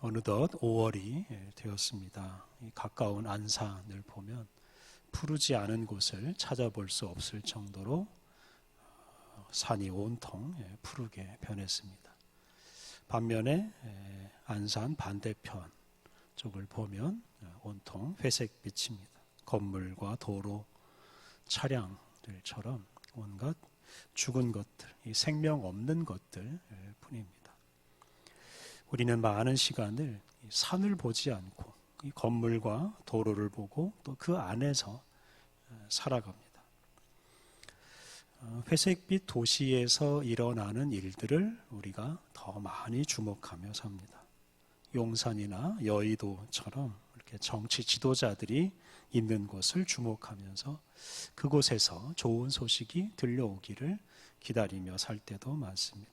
어느덧 5월이 되었습니다. 가까운 안산을 보면 푸르지 않은 곳을 찾아볼 수 없을 정도로 산이 온통 푸르게 변했습니다. 반면에 안산 반대편 쪽을 보면 온통 회색빛입니다. 건물과 도로, 차량들처럼 온갖 죽은 것들, 이 생명 없는 것들 뿐입니다. 우리는 많은 시간을 산을 보지 않고 이 건물과 도로를 보고 또 그 안에서 살아갑니다. 회색빛 도시에서 일어나는 일들을 우리가 더 많이 주목하며 삽니다. 용산이나 여의도처럼 이렇게 정치 지도자들이 있는 곳을 주목하면서 그곳에서 좋은 소식이 들려오기를 기다리며 살 때도 많습니다.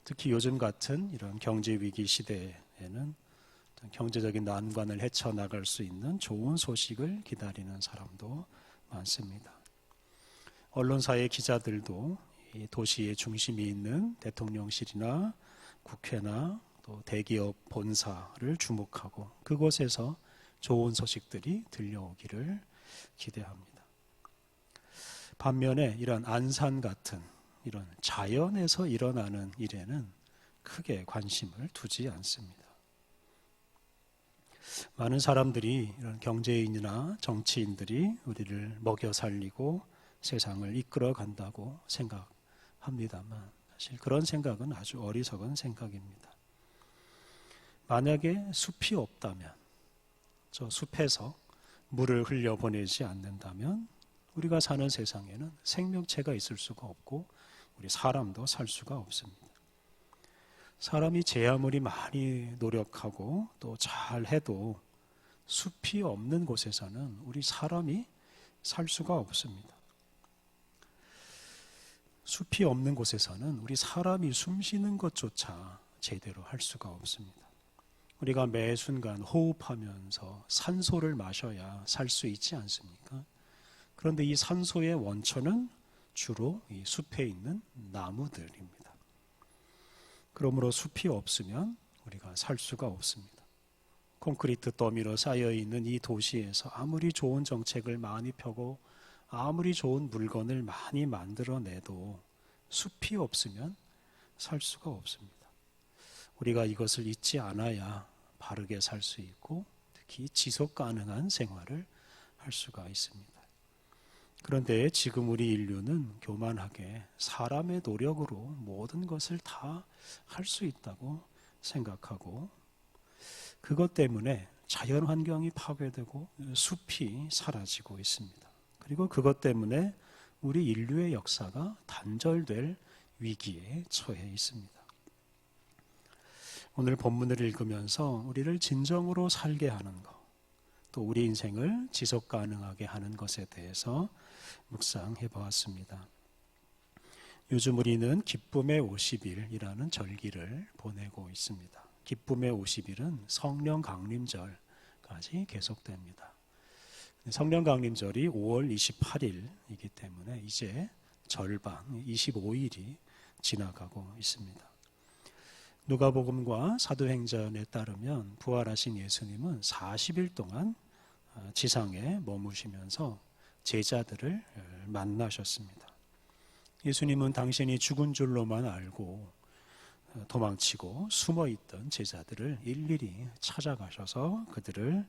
특히 요즘 같은 이런 경제 위기 시대에는 경제적인 난관을 헤쳐나갈 수 있는 좋은 소식을 기다리는 사람도 많습니다. 언론사의 기자들도 이 도시의 중심이 있는 대통령실이나 국회나 또 대기업 본사를 주목하고 그곳에서 좋은 소식들이 들려오기를 기대합니다. 반면에 이런 안산 같은 이런 자연에서 일어나는 일에는 크게 관심을 두지 않습니다. 많은 사람들이 이런 경제인이나 정치인들이 우리를 먹여 살리고 세상을 이끌어 간다고 생각합니다만 사실 그런 생각은 아주 어리석은 생각입니다. 만약에 숲이 없다면, 저 숲에서 물을 흘려보내지 않는다면 우리가 사는 세상에는 생명체가 있을 수가 없고 우리 사람도 살 수가 없습니다. 사람이 제 아무리 많이 노력하고 또 잘해도 숲이 없는 곳에서는 우리 사람이 살 수가 없습니다. 숲이 없는 곳에서는 우리 사람이 숨쉬는 것조차 제대로 할 수가 없습니다. 우리가 매 순간 호흡하면서 산소를 마셔야 살 수 있지 않습니까? 그런데 이 산소의 원천은 주로 이 숲에 있는 나무들입니다. 그러므로 숲이 없으면 우리가 살 수가 없습니다. 콘크리트 더미로 쌓여있는 이 도시에서 아무리 좋은 정책을 많이 펴고 아무리 좋은 물건을 많이 만들어내도 숲이 없으면 살 수가 없습니다. 우리가 이것을 잊지 않아야 바르게 살 수 있고 특히 지속 가능한 생활을 할 수가 있습니다. 그런데 지금 우리 인류는 교만하게 사람의 노력으로 모든 것을 다 할 수 있다고 생각하고 그것 때문에 자연 환경이 파괴되고 숲이 사라지고 있습니다. 그리고 그것 때문에 우리 인류의 역사가 단절될 위기에 처해 있습니다. 오늘 본문을 읽으면서 우리를 진정으로 살게 하는 것, 또 우리 인생을 지속 가능하게 하는 것에 대해서 묵상해 보았습니다. 요즘 우리는 기쁨의 50일이라는 절기를 보내고 있습니다. 기쁨의 50일은 성령 강림절까지 계속됩니다. 성령 강림절이 5월 28일이기 때문에 이제 절반 25일이 지나가고 있습니다. 누가복음과 사도행전에 따르면 부활하신 예수님은 40일 동안 지상에 머무시면서 제자들을 만나셨습니다. 예수님은 당신이 죽은 줄로만 알고 도망치고 숨어있던 제자들을 일일이 찾아가셔서 그들을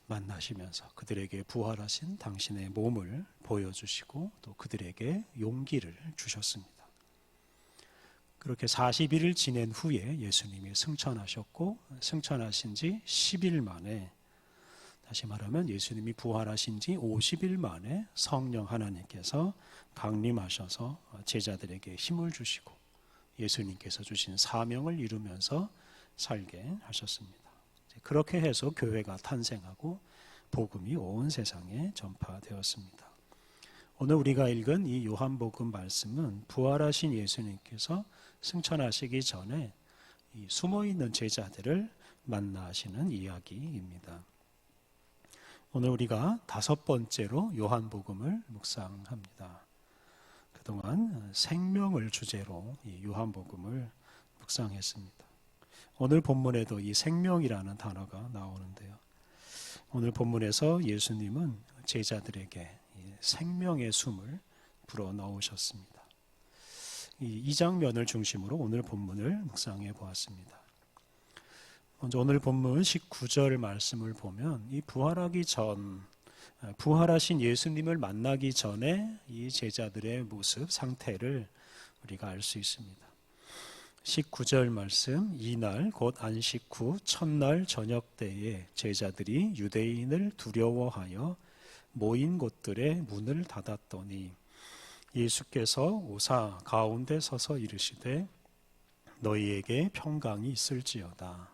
만나시면서 그들에게 부활하신 당신의 몸을 보여주시고 또 그들에게 용기를 주셨습니다. 그렇게 40일을 지낸 후에 예수님이 승천하셨고 승천하신 지 10일 만에 다시 말하면 예수님이 부활하신 지 50일 만에 성령 하나님께서 강림하셔서 제자들에게 힘을 주시고 예수님께서 주신 사명을 이루면서 살게 하셨습니다. 그렇게 해서 교회가 탄생하고 복음이 온 세상에 전파되었습니다. 오늘 우리가 읽은 이 요한복음 말씀은 부활하신 예수님께서 승천하시기 전에 이 숨어있는 제자들을 만나시는 이야기입니다. 오늘 우리가 5번째로 요한복음을 묵상합니다. 그동안 생명을 주제로 이 요한복음을 묵상했습니다. 오늘 본문에도 이 생명이라는 단어가 나오는데요. 오늘 본문에서 예수님은 제자들에게 생명의 숨을 불어넣으셨습니다. 이 장면을 중심으로 오늘 본문을 묵상해 보았습니다. 먼저 오늘 본문 19절 말씀을 보면 이 부활하신 예수님을 만나기 전에 이 제자들의 모습, 상태를 우리가 알 수 있습니다. 19절 말씀, 이날 곧 안식 후 첫날 저녁 때에 제자들이 유대인을 두려워하여 모인 곳들의 문을 닫았더니 예수께서 오사 가운데 서서 이르시되 너희에게 평강이 있을지어다.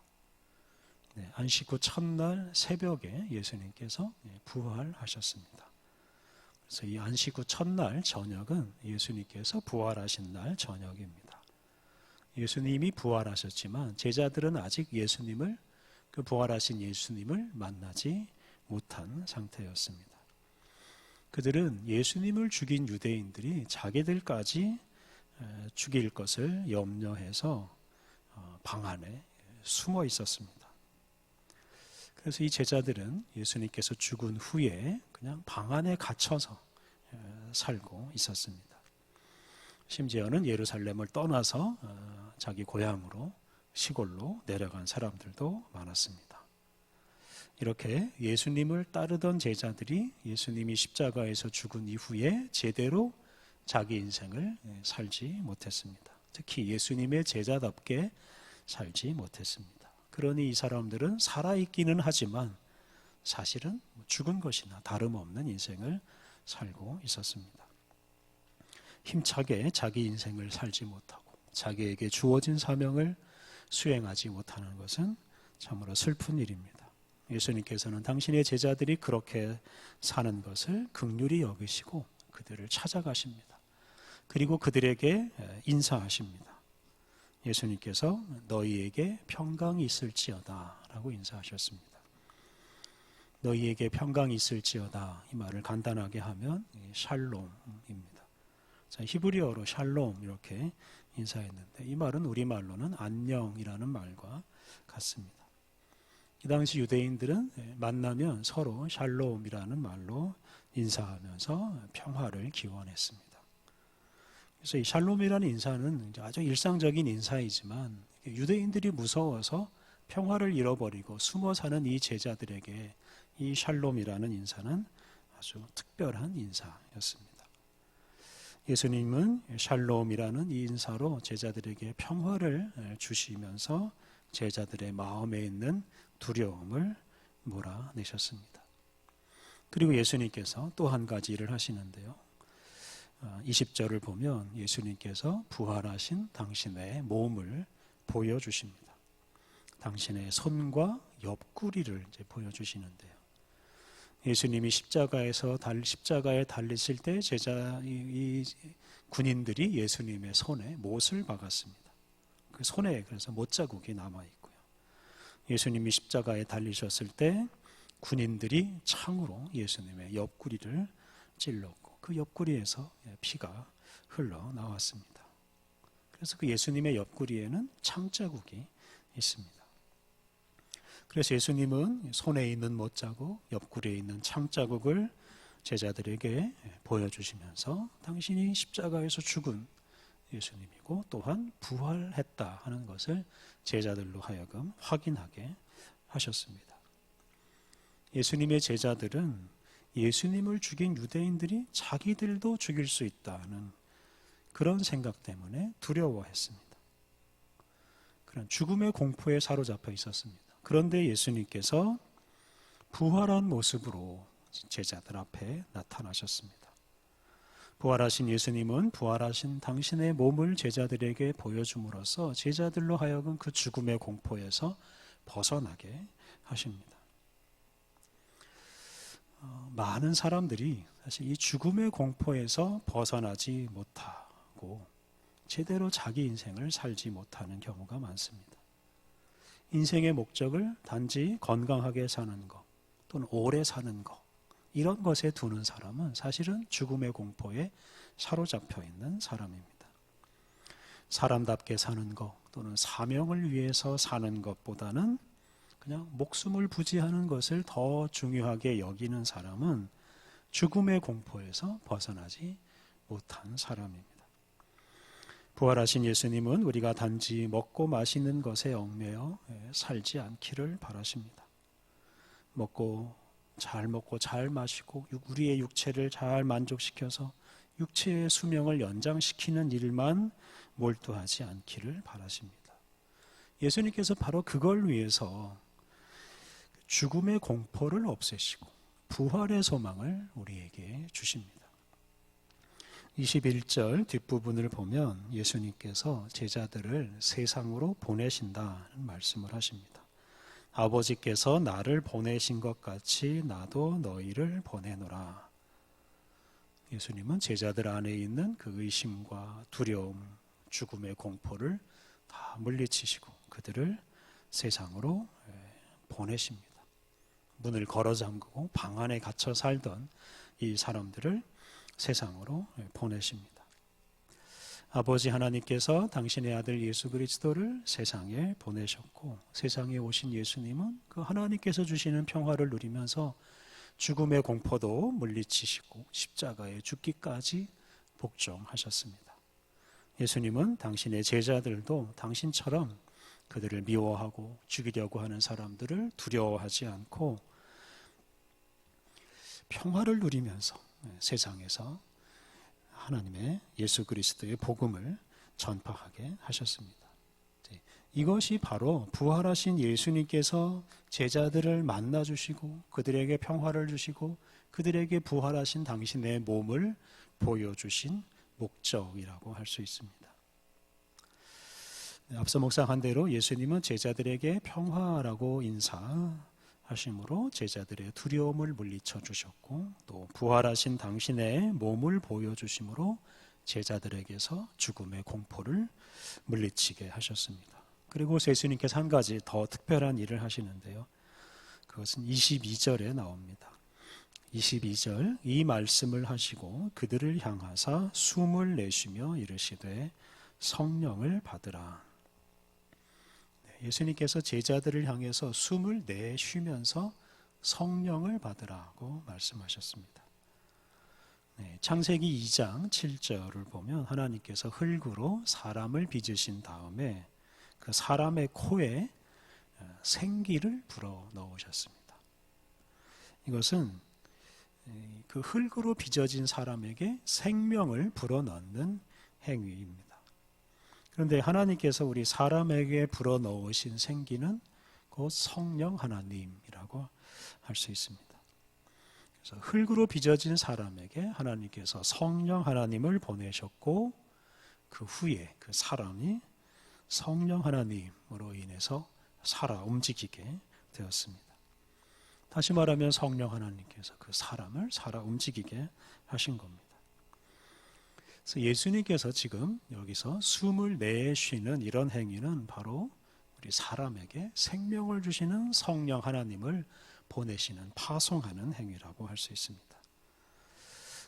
안식 후 첫날 새벽에 예수님께서 부활하셨습니다. 그래서 이 안식 후 첫날 저녁은 예수님께서 부활하신 날 저녁입니다. 예수님이 부활하셨지만 제자들은 아직 그 부활하신 예수님을 만나지 못한 상태였습니다. 그들은 예수님을 죽인 유대인들이 자기들까지 죽일 것을 염려해서 방 안에 숨어 있었습니다. 그래서 이 제자들은 예수님께서 죽은 후에 그냥 방 안에 갇혀서 살고 있었습니다. 심지어는 예루살렘을 떠나서 자기 고향으로 시골로 내려간 사람들도 많았습니다. 이렇게 예수님을 따르던 제자들이 예수님이 십자가에서 죽은 이후에 제대로 자기 인생을 살지 못했습니다. 특히 예수님의 제자답게 살지 못했습니다. 그러니 이 사람들은 살아있기는 하지만 사실은 죽은 것이나 다름없는 인생을 살고 있었습니다. 힘차게 자기 인생을 살지 못하고 자기에게 주어진 사명을 수행하지 못하는 것은 참으로 슬픈 일입니다. 예수님께서는 당신의 제자들이 그렇게 사는 것을 긍휼히 여기시고 그들을 찾아가십니다. 그리고 그들에게 인사하십니다. 예수님께서 너희에게 평강이 있을지어다 라고 인사하셨습니다. 너희에게 평강이 있을지어다, 이 말을 간단하게 하면 샬롬입니다. 히브리어로 샬롬 이렇게 인사했는데 이 말은 우리말로는 안녕이라는 말과 같습니다. 이 당시 유대인들은 만나면 서로 샬롬이라는 말로 인사하면서 평화를 기원했습니다. 그래서 이 샬롬이라는 인사는 아주 일상적인 인사이지만 유대인들이 무서워서 평화를 잃어버리고 숨어 사는 이 제자들에게 이 샬롬이라는 인사는 아주 특별한 인사였습니다. 예수님은 샬롬이라는 이 인사로 제자들에게 평화를 주시면서 제자들의 마음에 있는 두려움을 몰아내셨습니다. 그리고 예수님께서 또 한 가지 일을 하시는데요. 20절을 보면 예수님께서 부활하신 당신의 몸을 보여주십니다. 당신의 손과 옆구리를 이제 보여주시는데요. 예수님이 십자가에 달리실 때 이 군인들이 예수님의 손에 못을 박았습니다. 그 손에 그래서 못자국이 남아 있고요. 예수님이 십자가에 달리셨을 때 군인들이 창으로 예수님의 옆구리를 찔렀고 그 옆구리에서 피가 흘러 나왔습니다. 그래서 그 예수님의 옆구리에는 창자국이 있습니다. 그래서 예수님은 손에 있는 못자국, 옆구리에 있는 창자국을 제자들에게 보여주시면서 당신이 십자가에서 죽은 예수님이고 또한 부활했다 하는 것을 제자들로 하여금 확인하게 하셨습니다. 예수님의 제자들은 예수님을 죽인 유대인들이 자기들도 죽일 수 있다는 그런 생각 때문에 두려워했습니다. 그런 죽음의 공포에 사로잡혀 있었습니다. 그런데 예수님께서 부활한 모습으로 제자들 앞에 나타나셨습니다. 부활하신 예수님은 부활하신 당신의 몸을 제자들에게 보여줌으로써 제자들로 하여금 그 죽음의 공포에서 벗어나게 하십니다. 많은 사람들이 사실 이 죽음의 공포에서 벗어나지 못하고 제대로 자기 인생을 살지 못하는 경우가 많습니다. 인생의 목적을 단지 건강하게 사는 것 또는 오래 사는 것 이런 것에 두는 사람은 사실은 죽음의 공포에 사로잡혀 있는 사람입니다. 사람답게 사는 것 또는 사명을 위해서 사는 것보다는 그냥 목숨을 부지하는 것을 더 중요하게 여기는 사람은 죽음의 공포에서 벗어나지 못한 사람입니다. 부활하신 예수님은 우리가 단지 먹고 마시는 것에 얽매여 살지 않기를 바라십니다. 먹고 잘 마시고 우리의 육체를 잘 만족시켜서 육체의 수명을 연장시키는 일만 몰두하지 않기를 바라십니다. 예수님께서 바로 그걸 위해서 죽음의 공포를 없애시고 부활의 소망을 우리에게 주십니다. 21절 뒷부분을 보면 예수님께서 제자들을 세상으로 보내신다는 말씀을 하십니다. 아버지께서 나를 보내신 것 같이 나도 너희를 보내노라. 예수님은 제자들 안에 있는 그 의심과 두려움, 죽음의 공포를 다 물리치시고 그들을 세상으로 보내십니다. 문을 걸어 잠그고 방 안에 갇혀 살던 이 사람들을 세상으로 보내십니다. 아버지 하나님께서 당신의 아들 예수 그리스도를 세상에 보내셨고 세상에 오신 예수님은 그 하나님께서 주시는 평화를 누리면서 죽음의 공포도 물리치시고 십자가에 죽기까지 복종하셨습니다. 예수님은 당신의 제자들도 당신처럼 그들을 미워하고 죽이려고 하는 사람들을 두려워하지 않고 평화를 누리면서 세상에서 하나님의 예수 그리스도의 복음을 전파하게 하셨습니다. 이것이 바로 부활하신 예수님께서 제자들을 만나주시고 그들에게 평화를 주시고 그들에게 부활하신 당신의 몸을 보여주신 목적이라고 할 수 있습니다. 앞서 묵상한 대로 예수님은 제자들에게 평화라고 인사하심으로 제자들의 두려움을 물리쳐 주셨고 또 부활하신 당신의 몸을 보여주심으로 제자들에게서 죽음의 공포를 물리치게 하셨습니다. 그리고 예수님께서 한 가지 더 특별한 일을 하시는데요. 그것은 22절에 나옵니다. 22절 이 말씀을 하시고 그들을 향하사 숨을 내쉬며 이르시되 성령을 받으라. 예수님께서 제자들을 향해서 숨을 내쉬면서 성령을 받으라고 말씀하셨습니다. 창세기 2장 7절을 보면 하나님께서 흙으로 사람을 빚으신 다음에 그 사람의 코에 생기를 불어 넣으셨습니다. 이것은 그 흙으로 빚어진 사람에게 생명을 불어 넣는 행위입니다. 그런데 하나님께서 우리 사람에게 불어 넣으신 생기는 곧 성령 하나님이라고 할 수 있습니다. 그래서 흙으로 빚어진 사람에게 하나님께서 성령 하나님을 보내셨고 그 후에 그 사람이 성령 하나님으로 인해서 살아 움직이게 되었습니다. 다시 말하면 성령 하나님께서 그 사람을 살아 움직이게 하신 겁니다. 그래서 예수님께서 지금 여기서 숨을 내쉬는 이런 행위는 바로 우리 사람에게 생명을 주시는 성령 하나님을 보내시는 파송하는 행위라고 할 수 있습니다.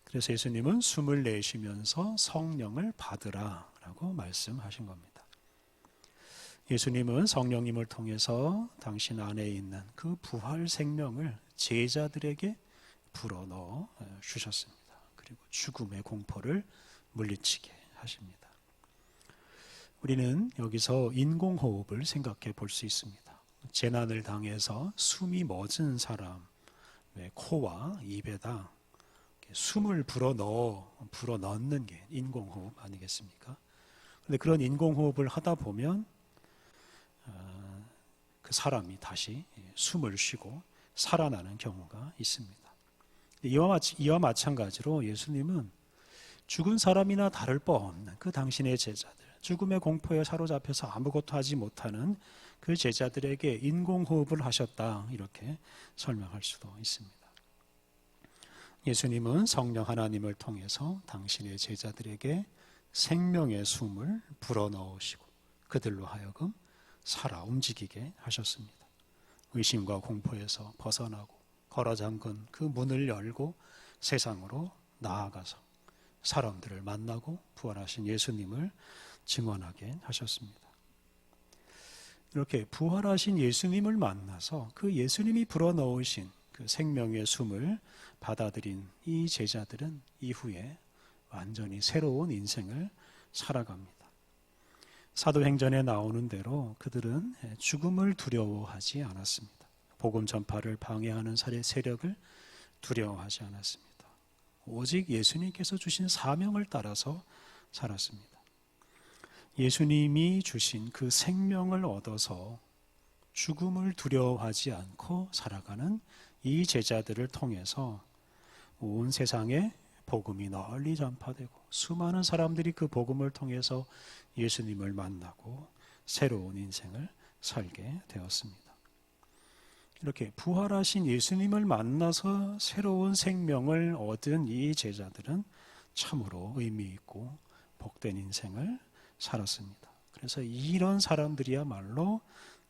그래서 예수님은 숨을 내쉬면서 성령을 받으라라고 말씀하신 겁니다. 예수님은 성령님을 통해서 당신 안에 있는 그 부활 생명을 제자들에게 불어넣어 주셨습니다. 그리고 죽음의 공포를 물리치게 하십니다. 우리는 여기서 인공호흡을 생각해 볼 수 있습니다. 재난을 당해서 숨이 멎은 사람의 코와 입에다 숨을 불어넣는 게 인공호흡 아니겠습니까? 그런데 그런 인공호흡을 하다 보면 그 사람이 다시 숨을 쉬고 살아나는 경우가 있습니다. 이와 마찬가지로 예수님은 죽은 사람이나 다를 바 없는 그 당신의 제자들, 죽음의 공포에 사로잡혀서 아무것도 하지 못하는 그 제자들에게 인공호흡을 하셨다, 이렇게 설명할 수도 있습니다. 예수님은 성령 하나님을 통해서 당신의 제자들에게 생명의 숨을 불어넣으시고 그들로 하여금 살아 움직이게 하셨습니다. 의심과 공포에서 벗어나고 걸어잠근 그 문을 열고 세상으로 나아가서 사람들을 만나고 부활하신 예수님을 증언하게 하셨습니다. 이렇게 부활하신 예수님을 만나서 그 예수님이 불어넣으신 그 생명의 숨을 받아들인 이 제자들은 이후에 완전히 새로운 인생을 살아갑니다. 사도행전에 나오는 대로 그들은 죽음을 두려워하지 않았습니다. 복음 전파를 방해하는 세력을 두려워하지 않았습니다. 오직 예수님께서 주신 사명을 따라서 살았습니다. 예수님이 주신 그 생명을 얻어서 죽음을 두려워하지 않고 살아가는 이 제자들을 통해서 온 세상에 복음이 널리 전파되고 수많은 사람들이 그 복음을 통해서 예수님을 만나고 새로운 인생을 살게 되었습니다. 이렇게 부활하신 예수님을 만나서 새로운 생명을 얻은 이 제자들은 참으로 의미 있고 복된 인생을 살았습니다. 그래서 이런 사람들이야말로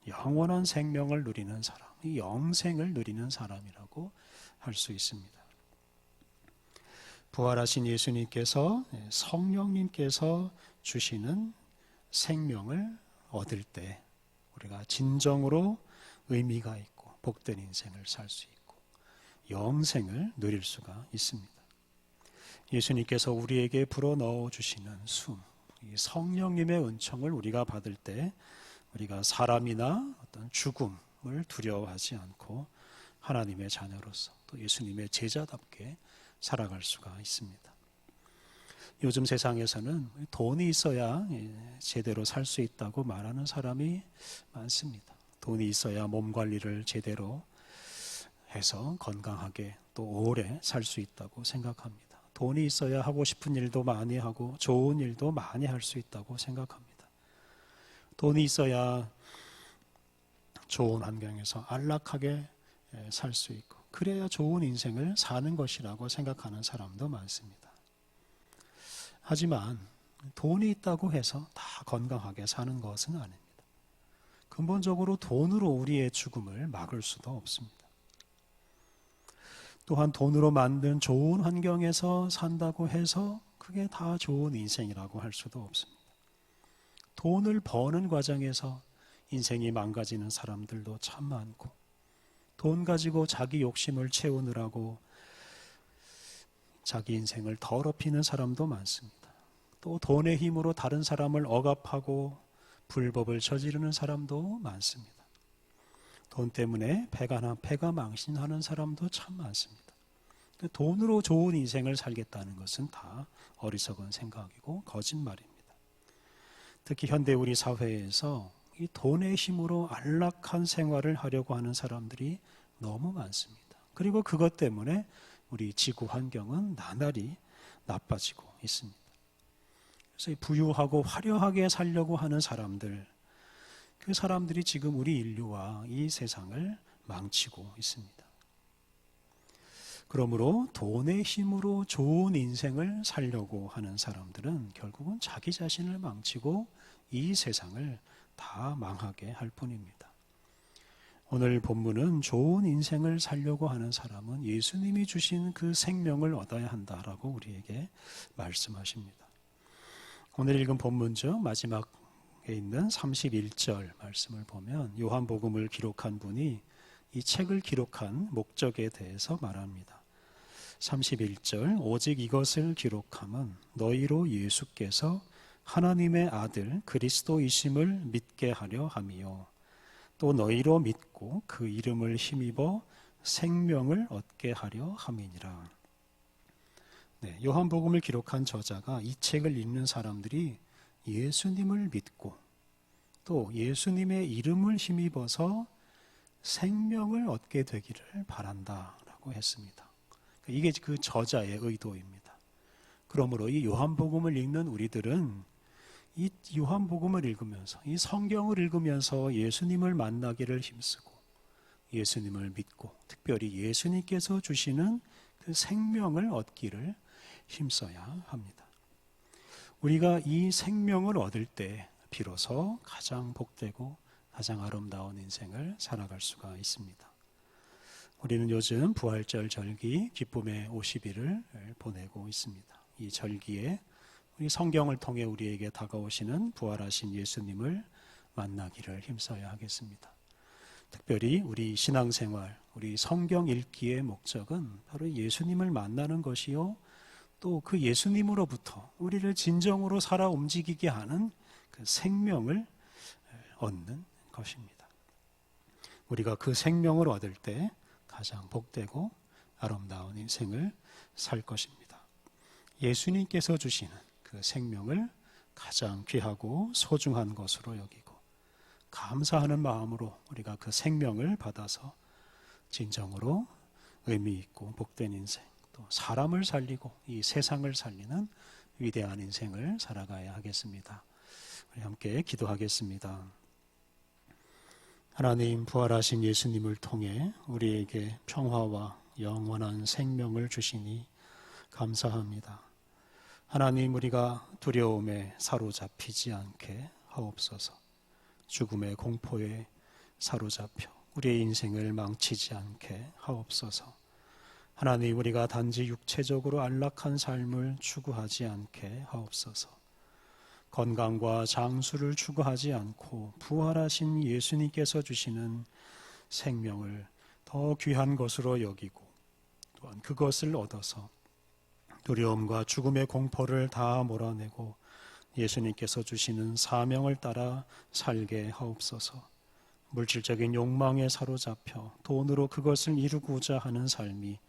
영원한 생명을 누리는 사람, 이 영생을 누리는 사람이라고 할 수 있습니다. 부활하신 예수님께서 성령님께서 주시는 생명을 얻을 때 우리가 진정으로 의미가 있고 복된 인생을 살 수 있고 영생을 누릴 수가 있습니다. 예수님께서 우리에게 불어넣어 주시는 숨, 이 성령님의 은총을 우리가 받을 때 우리가 사람이나 어떤 죽음을 두려워하지 않고 하나님의 자녀로서 또 예수님의 제자답게 살아갈 수가 있습니다. 요즘 세상에서는 돈이 있어야 제대로 살 수 있다고 말하는 사람이 많습니다. 돈이 있어야 몸 관리를 제대로 해서 건강하게 또 오래 살 수 있다고 생각합니다. 돈이 있어야 하고 싶은 일도 많이 하고 좋은 일도 많이 할 수 있다고 생각합니다. 돈이 있어야 좋은 환경에서 안락하게 살 수 있고 그래야 좋은 인생을 사는 것이라고 생각하는 사람도 많습니다. 하지만 돈이 있다고 해서 다 건강하게 사는 것은 아닙니다. 근본적으로 돈으로 우리의 죽음을 막을 수도 없습니다. 또한 돈으로 만든 좋은 환경에서 산다고 해서 그게 다 좋은 인생이라고 할 수도 없습니다. 돈을 버는 과정에서 인생이 망가지는 사람들도 참 많고 돈 가지고 자기 욕심을 채우느라고 자기 인생을 더럽히는 사람도 많습니다. 또 돈의 힘으로 다른 사람을 억압하고 불법을 저지르는 사람도 많습니다. 돈 때문에 패가 망신하는 사람도 참 많습니다. 돈으로 좋은 인생을 살겠다는 것은 다 어리석은 생각이고 거짓말입니다. 특히 현대 우리 사회에서 이 돈의 힘으로 안락한 생활을 하려고 하는 사람들이 너무 많습니다. 그리고 그것 때문에 우리 지구 환경은 나날이 나빠지고 있습니다. 그래서 부유하고 화려하게 살려고 하는 사람들, 그 사람들이 지금 우리 인류와 이 세상을 망치고 있습니다. 그러므로 돈의 힘으로 좋은 인생을 살려고 하는 사람들은 결국은 자기 자신을 망치고 이 세상을 다 망하게 할 뿐입니다. 오늘 본문은 좋은 인생을 살려고 하는 사람은 예수님이 주신 그 생명을 얻어야 한다라고 우리에게 말씀하십니다. 오늘 읽은 본문 중 마지막에 있는 31절 말씀을 보면 요한복음을 기록한 분이 이 책을 기록한 목적에 대해서 말합니다. 31절 오직 이것을 기록함은 너희로 예수께서 하나님의 아들 그리스도이심을 믿게 하려 함이요 또 너희로 믿고 그 이름을 힘입어 생명을 얻게 하려 함이니라. 네, 요한복음을 기록한 저자가 이 책을 읽는 사람들이 예수님을 믿고 또 예수님의 이름을 힘입어서 생명을 얻게 되기를 바란다라고 했습니다. 이게 그 저자의 의도입니다. 그러므로 이 요한복음을 읽는 우리들은 이 요한복음을 읽으면서 이 성경을 읽으면서 예수님을 만나기를 힘쓰고 예수님을 믿고 특별히 예수님께서 주시는 그 생명을 얻기를 힘써야 합니다. 우리가 이 생명을 얻을 때 비로소 가장 복되고 가장 아름다운 인생을 살아갈 수가 있습니다. 우리는 요즘 부활절 절기 기쁨의 50일을 보내고 있습니다. 이 절기에 우리 성경을 통해 우리에게 다가오시는 부활하신 예수님을 만나기를 힘써야 하겠습니다. 특별히 우리 신앙생활, 우리 성경 읽기의 목적은 바로 예수님을 만나는 것이요, 또 그 예수님으로부터 우리를 진정으로 살아 움직이게 하는 그 생명을 얻는 것입니다. 우리가 그 생명을 얻을 때 가장 복되고 아름다운 인생을 살 것입니다. 예수님께서 주시는 그 생명을 가장 귀하고 소중한 것으로 여기고 감사하는 마음으로 우리가 그 생명을 받아서 진정으로 의미 있고 복된 인생, 또 사람을 살리고 이 세상을 살리는 위대한 인생을 살아가야 하겠습니다. 우리 함께 기도하겠습니다. 하나님, 부활하신 예수님을 통해 우리에게 평화와 영원한 생명을 주시니 감사합니다. 하나님, 우리가 두려움에 사로잡히지 않게 하옵소서. 죽음의 공포에 사로잡혀 우리의 인생을 망치지 않게 하옵소서. 하나님, 우리가 단지 육체적으로 안락한 삶을 추구하지 않게 하옵소서. 건강과 장수를 추구하지 않고 부활하신 예수님께서 주시는 생명을 더 귀한 것으로 여기고 또한 그것을 얻어서 두려움과 죽음의 공포를 다 몰아내고 예수님께서 주시는 사명을 따라 살게 하옵소서. 물질적인 욕망에 사로잡혀 돈으로 그것을 이루고자 하는 삶이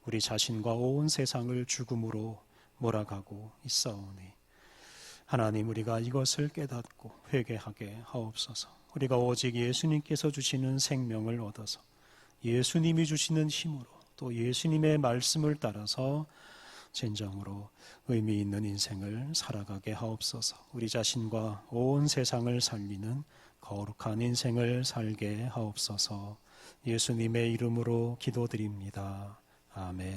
우리 자신과 온 세상을 죽음으로 몰아가고 있사오니 하나님, 우리가 이것을 깨닫고 회개하게 하옵소서. 우리가 오직 예수님께서 주시는 생명을 얻어서 예수님이 주시는 힘으로 또 예수님의 말씀을 따라서 진정으로 의미 있는 인생을 살아가게 하옵소서. 우리 자신과 온 세상을 살리는 거룩한 인생을 살게 하옵소서. 예수님의 이름으로 기도드립니다. 아멘.